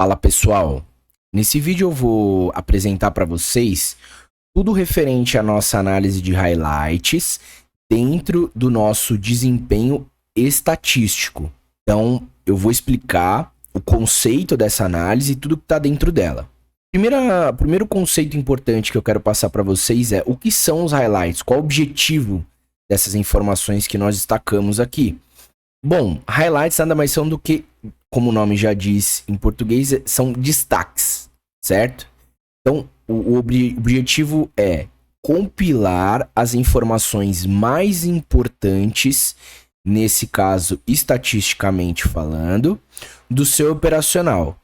Fala pessoal, nesse vídeo eu vou apresentar para vocês tudo referente à nossa análise de highlights dentro do nosso desempenho estatístico. Então eu vou explicar o conceito dessa análise e tudo que está dentro dela. Primeiro conceito importante que eu quero passar para vocês é o que são os highlights, qual o objetivo dessas informações que nós destacamos aqui. Bom, highlights nada mais são do que, como o nome já diz em português, são destaques, certo? Então, o objetivo é compilar as informações mais importantes, nesse caso, estatisticamente falando, do seu operacional.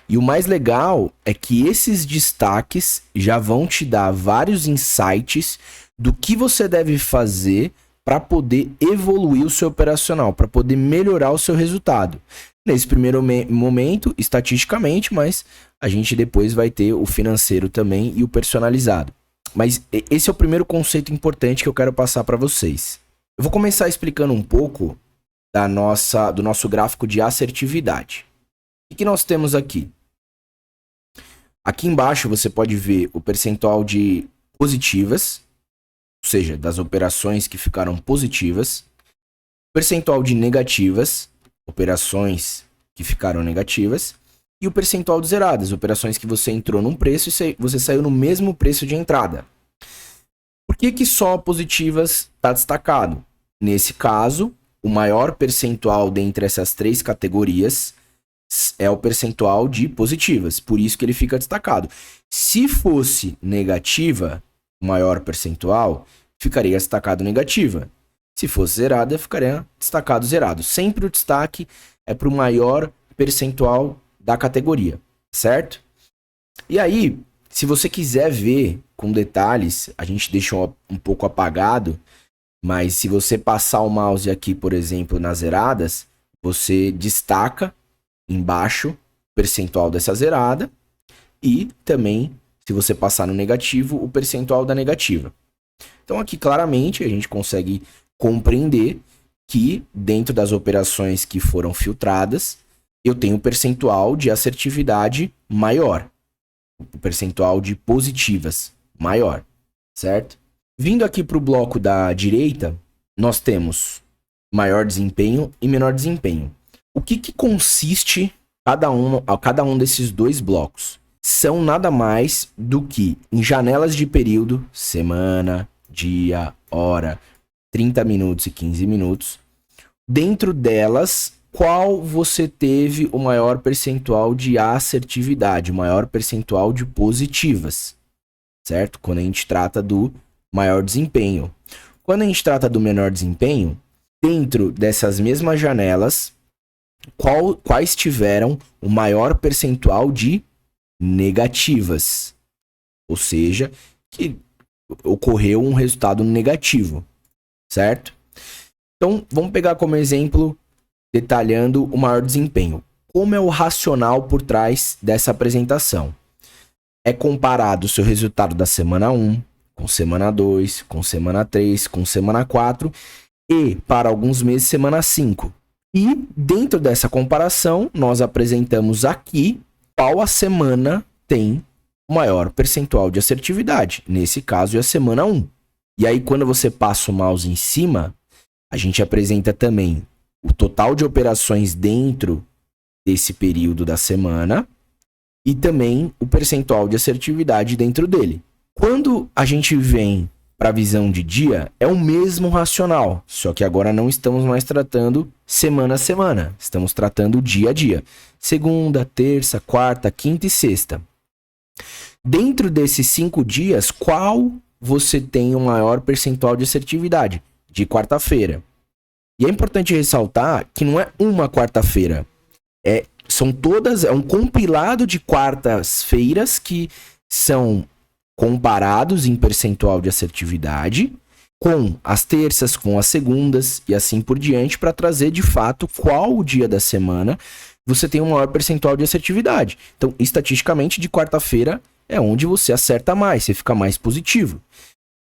E o mais legal é que esses destaques já vão te dar vários insights do que você deve fazer para poder evoluir o seu operacional, para poder melhorar o seu resultado. Nesse primeiro momento, estatisticamente, mas a gente depois vai ter o financeiro também e o personalizado. Mas esse é o primeiro conceito importante que eu quero passar para vocês. Eu vou começar explicando um pouco do nosso gráfico de assertividade. O que nós temos aqui? Aqui embaixo você pode ver o percentual de positivas, ou seja, das operações que ficaram positivas, percentual de negativas, operações que ficaram negativas, e o percentual de zeradas, operações que você entrou num preço e você saiu no mesmo preço de entrada. Por que só positivas está destacado? Nesse caso, o maior percentual dentre essas três categorias é o percentual de positivas, por isso que ele fica destacado. Se fosse negativa, o maior percentual, ficaria destacado negativa. Se fosse zerada, ficaria destacado zerado. Sempre o destaque é para o maior percentual da categoria, certo? E aí, se você quiser ver com detalhes, a gente deixou um pouco apagado, mas se você passar o mouse aqui, por exemplo, nas zeradas, você destaca embaixo o percentual dessa zerada e também, se você passar no negativo, o percentual da negativa. Então aqui claramente a gente consegue compreender que dentro das operações que foram filtradas, eu tenho um percentual de assertividade maior, o percentual de positivas maior, certo? Vindo aqui para o bloco da direita, nós temos maior desempenho e menor desempenho. O que consiste cada um desses dois blocos? São nada mais do que em janelas de período, semana, dia, hora, 30 minutos e 15 minutos. Dentro delas, qual você teve o maior percentual de assertividade, o maior percentual de positivas, certo? Quando a gente trata do maior desempenho. Quando a gente trata do menor desempenho, dentro dessas mesmas janelas, quais tiveram o maior percentual de negativas, ou seja, que ocorreu um resultado negativo, certo? Então, vamos pegar como exemplo, detalhando o maior desempenho. Como é o racional por trás dessa apresentação? É comparado o seu resultado da semana 1, com semana 2, com semana 3, com semana 4 e, para alguns meses, semana 5. E dentro dessa comparação, nós apresentamos aqui qual a semana tem o maior percentual de assertividade. Nesse caso é a semana 1. E aí quando você passa o mouse em cima, a gente apresenta também o total de operações dentro desse período da semana e também o percentual de assertividade dentro dele. Quando a gente vem para a visão de dia, é o mesmo racional, só que agora não estamos mais tratando semana a semana, estamos tratando dia a dia. Segunda, terça, quarta, quinta e sexta. Dentro desses 5 dias, qual você tem o maior percentual de assertividade? De quarta-feira. E é importante ressaltar que não é uma quarta-feira, é um compilado de quartas-feiras que são comparados em percentual de assertividade com as terças, com as segundas e assim por diante, para trazer de fato qual o dia da semana você tem um maior percentual de assertividade. Então, estatisticamente, de quarta-feira é onde você acerta mais, você fica mais positivo.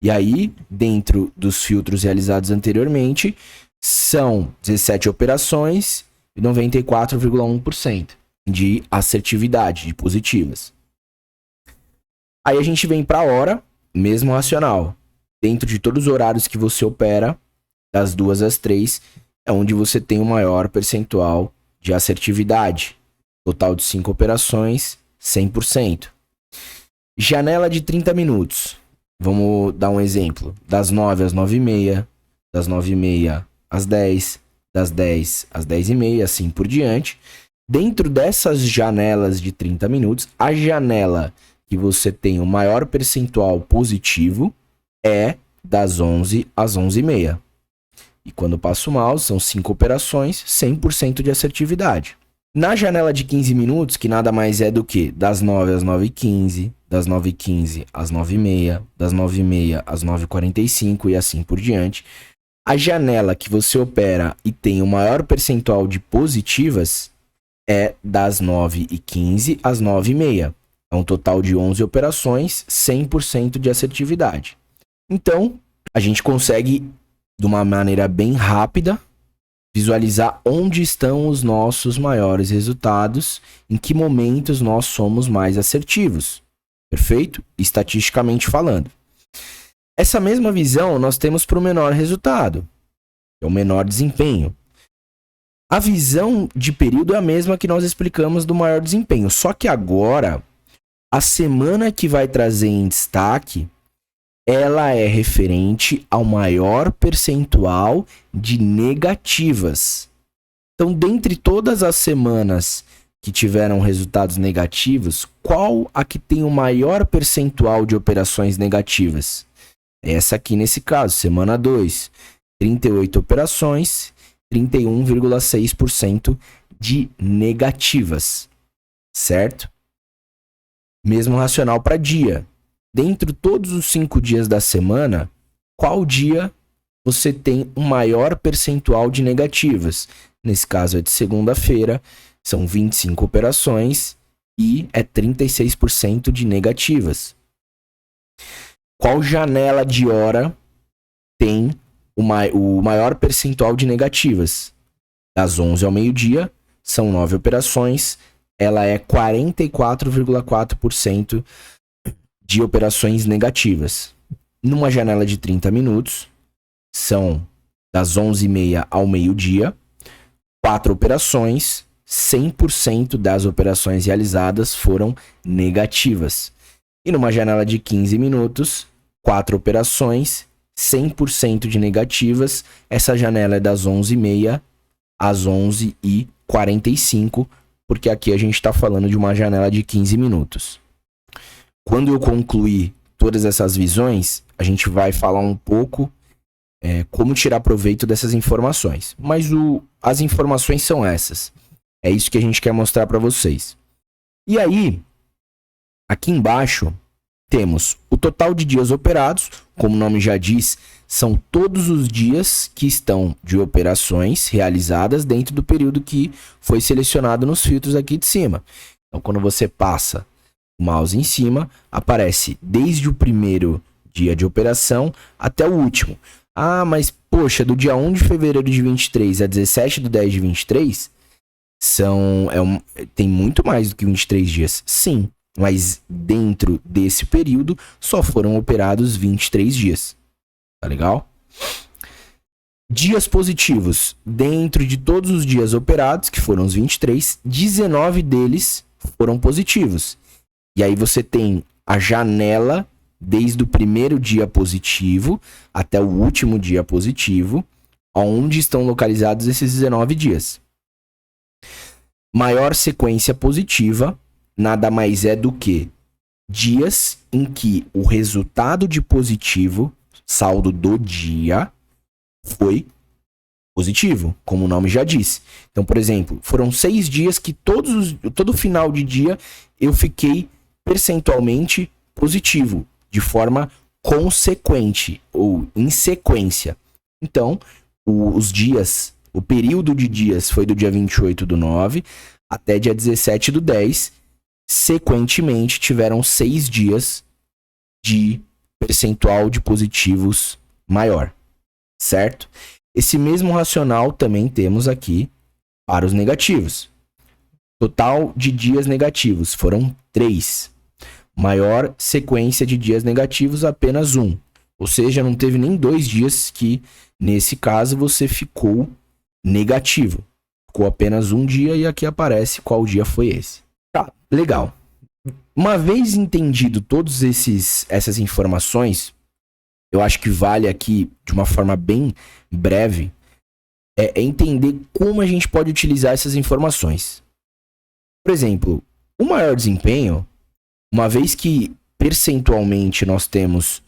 E aí, dentro dos filtros realizados anteriormente, são 17 operações e 94,1%. de assertividade, de positivas. Aí a gente vem para a hora, mesmo racional. Dentro de todos os horários que você opera, das 2 às 3, é onde você tem o maior percentual de assertividade. Total de 5 operações, 100%. Janela de 30 minutos. Vamos dar um exemplo. Das 9 às 9h30, das 9h30 às 10, das 10 às 10h30, assim por diante. Dentro dessas janelas de 30 minutos, a janela que você tem o maior percentual positivo é das 11 às 11h30. E quando passa o mouse, são 5 operações, 100% de assertividade. Na janela de 15 minutos, que nada mais é do que das 9 às 9h15, das 9h15 às 9h30, das 9h30 às 9h45 e assim por diante, a janela que você opera e tem o maior percentual de positivas é das 9h15 às 9h30. É um total de 11 operações, 100% de assertividade. Então, a gente consegue, de uma maneira bem rápida, visualizar onde estão os nossos maiores resultados, em que momentos nós somos mais assertivos. Perfeito? Estatisticamente falando. Essa mesma visão nós temos para o menor resultado, que é o menor desempenho. A visão de período é a mesma que nós explicamos do maior desempenho, só que agora, a semana que vai trazer em destaque, ela é referente ao maior percentual de negativas. Então, dentre todas as semanas que tiveram resultados negativos, qual a que tem o maior percentual de operações negativas? Essa aqui nesse caso, semana 2. 38 operações, 31,6% de negativas. Certo? Mesmo racional para dia. Dentre todos os 5 dias da semana, qual dia você tem o maior percentual de negativas? Nesse caso é de segunda-feira, são 25 operações e é 36% de negativas. Qual janela de hora tem o maior percentual de negativas? Das 11 ao meio-dia, são 9 operações, ela é 44,4% de operações negativas. Numa janela de 30 minutos, são das 11h30 ao meio-dia, 4 operações, 100% das operações realizadas foram negativas. E numa janela de 15 minutos, 4 operações, 100% de negativas. Essa janela é das 11h30 às 11h45, porque aqui a gente está falando de uma janela de 15 minutos. Quando eu concluir todas essas visões, a gente vai falar um pouco como tirar proveito dessas informações. Mas as informações são essas. É isso que a gente quer mostrar para vocês. E aí, aqui embaixo, temos o total de dias operados. Como o nome já diz, são todos os dias que estão de operações realizadas dentro do período que foi selecionado nos filtros aqui de cima. Então, quando você passa o mouse em cima, aparece desde o primeiro dia de operação até o último. Ah, mas poxa, do dia 1 de fevereiro de 23 a 17 de 10 de 23, tem muito mais do que 23 dias. Sim, mas dentro desse período só foram operados 23 dias. Tá legal? Dias positivos. Dentro de todos os dias operados, que foram os 23, 19 deles foram positivos. E aí você tem a janela desde o primeiro dia positivo até o último dia positivo, onde estão localizados esses 19 dias. Maior sequência positiva nada mais é do que dias em que o resultado de positivo, saldo do dia, foi positivo, como o nome já diz. Então, por exemplo, foram 6 dias que todo final de dia eu fiquei percentualmente positivo, de forma consequente ou em sequência. Então, o período de dias foi do dia 28/9 até dia 17/10. Sequentemente, tiveram 6 dias de percentual de positivos maior, certo? Esse mesmo racional também temos aqui para os negativos. Total de dias negativos foram 3. Maior sequência de dias negativos, apenas 1. Ou seja, não teve nem 2 dias que, nesse caso, você ficou negativo. Ficou apenas 1 dia e aqui aparece qual dia foi esse. Tá, legal. Uma vez entendido todas essas informações, eu acho que vale aqui, de uma forma bem breve, entender como a gente pode utilizar essas informações. Por exemplo, o maior desempenho, uma vez que percentualmente nós temos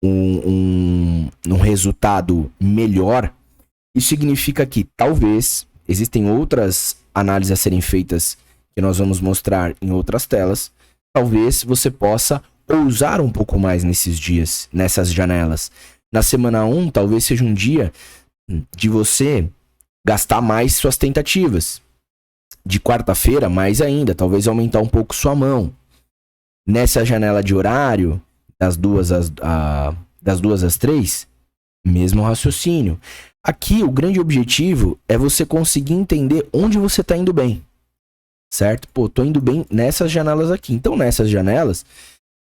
um resultado melhor, isso significa que talvez existem outras análises a serem feitas que nós vamos mostrar em outras telas. Talvez você possa ousar um pouco mais nesses dias, nessas janelas. Na semana 1, talvez seja um dia de você gastar mais suas tentativas. De quarta-feira, mais ainda, talvez aumentar um pouco sua mão. Nessa janela de horário, das 2 às 3, mesmo raciocínio. Aqui, o grande objetivo é você conseguir entender onde você está indo bem. Certo? Pô, tô indo bem nessas janelas aqui. Então, nessas janelas,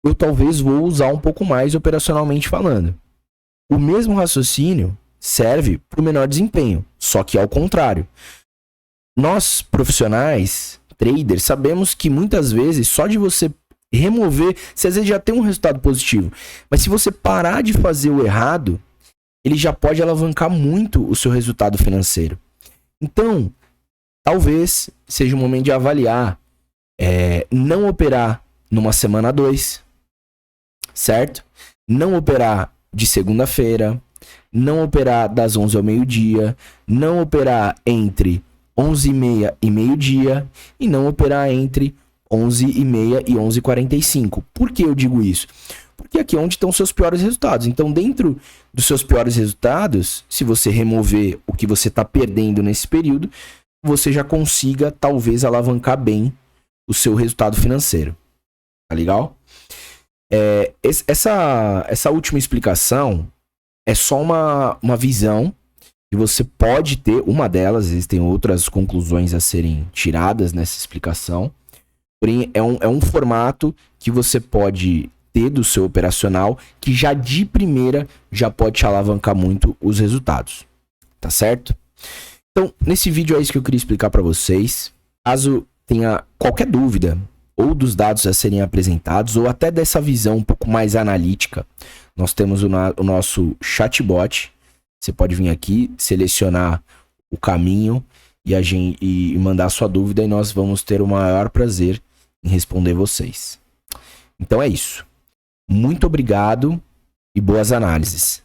eu talvez vou usar um pouco mais operacionalmente falando. O mesmo raciocínio serve para o menor desempenho, só que ao contrário. Nós, profissionais, traders, sabemos que muitas vezes, só de você remover, você às vezes já tem um resultado positivo, mas se você parar de fazer o errado, ele já pode alavancar muito o seu resultado financeiro. Então, talvez seja o momento de avaliar, não operar numa semana 2, certo? Não operar de segunda-feira, não operar das 11 ao meio-dia, não operar entre 11h30 e meio-dia e não operar entre 11h30 e 11h45. Por que eu digo isso? Porque aqui é onde estão os seus piores resultados. Então, dentro dos seus piores resultados, se você remover o que você está perdendo nesse período, você já consiga, talvez, alavancar bem o seu resultado financeiro. Tá legal? Essa última explicação é só uma visão que você pode ter. Uma delas, existem outras conclusões a serem tiradas nessa explicação. Porém, é um formato que você pode ter do seu operacional que já de primeira já pode te alavancar muito os resultados. Tá certo? Então, nesse vídeo é isso que eu queria explicar para vocês. Caso tenha qualquer dúvida, ou dos dados a serem apresentados, ou até dessa visão um pouco mais analítica, nós temos o nosso chatbot. Você pode vir aqui, selecionar o caminho e mandar sua dúvida, e nós vamos ter o maior prazer em responder vocês. Então é isso. Muito obrigado e boas análises.